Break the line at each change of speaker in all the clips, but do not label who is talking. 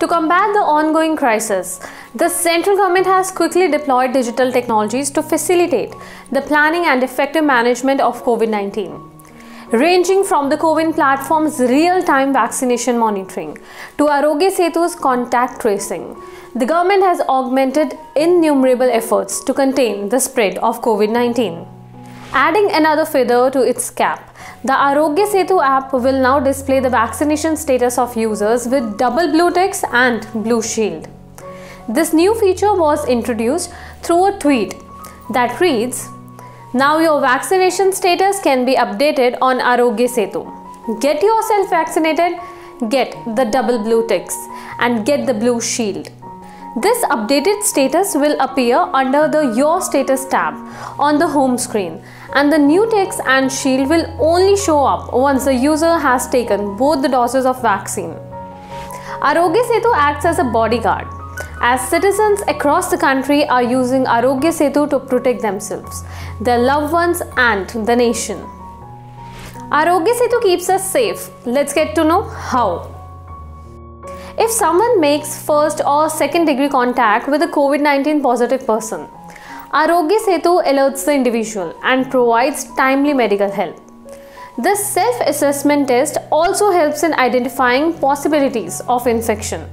To combat the ongoing crisis, the central government has quickly deployed digital technologies to facilitate the planning and effective management of COVID-19, ranging from the CoWIN platform's real-time vaccination monitoring to Arogya Setu's contact tracing. The government has augmented innumerable efforts to contain the spread of COVID-19. Adding another feather to its cap, the Arogya Setu app will now display the vaccination status of users with double blue ticks and blue shield. This new feature was introduced through a tweet that reads, "Now your vaccination status can be updated on Arogya Setu. Get yourself vaccinated, get the double blue ticks and get the blue shield." This updated status will appear under the Your Status tab on the home screen, and the new ticks and shield will only show up once the user has taken both the doses of vaccine. Arogya Setu acts as a bodyguard, as citizens across the country are using Arogya Setu to protect themselves, their loved ones and the nation. Arogya Setu keeps us safe. Let's get to know how. If someone makes first or second degree contact with a COVID-19 positive person, Arogya Setu alerts the individual and provides timely medical help. This self-assessment test also helps in identifying possibilities of infection.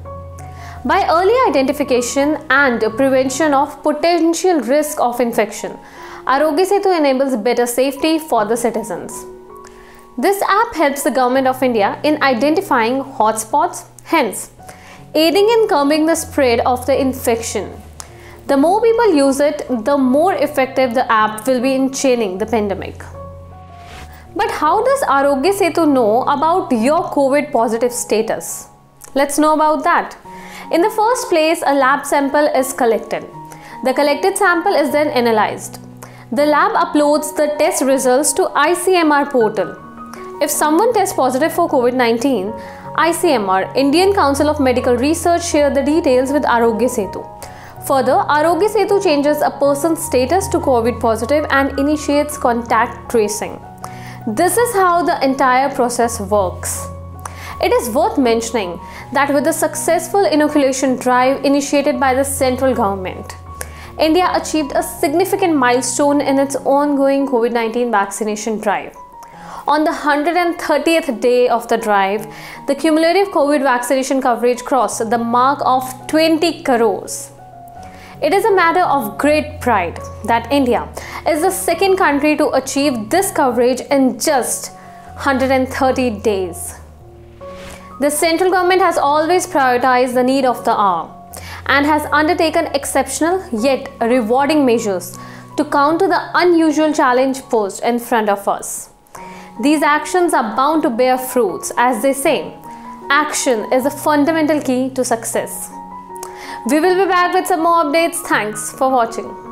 By early identification and prevention of potential risk of infection, Arogya Setu enables better safety for the citizens. This app helps the Government of India in identifying hotspots, hence aiding in curbing the spread of the infection. The more people use it, the more effective the app will be in chaining the pandemic. But how does Arogya Setu know about your COVID positive status? Let's know about that. In the first place, a lab sample is collected. The collected sample is then analyzed. The lab uploads the test results to ICMR portal. If someone tests positive for COVID-19, ICMR, Indian Council of Medical Research, share the details with Arogya Setu. Further, Arogya Setu changes a person's status to COVID positive and initiates contact tracing. This is how the entire process works. It is worth mentioning that with the successful inoculation drive initiated by the central government, India achieved a significant milestone in its ongoing COVID-19 vaccination drive. On the 130th day of the drive, the cumulative COVID vaccination coverage crossed the mark of 20 crores. It is a matter of great pride that India is the second country to achieve this coverage in just 130 days. The central government has always prioritized the need of the hour and has undertaken exceptional yet rewarding measures to counter the unusual challenge posed in front of us. These actions are bound to bear fruits, as they say, action is a fundamental key to success. We will be back with some more updates. Thanks for watching.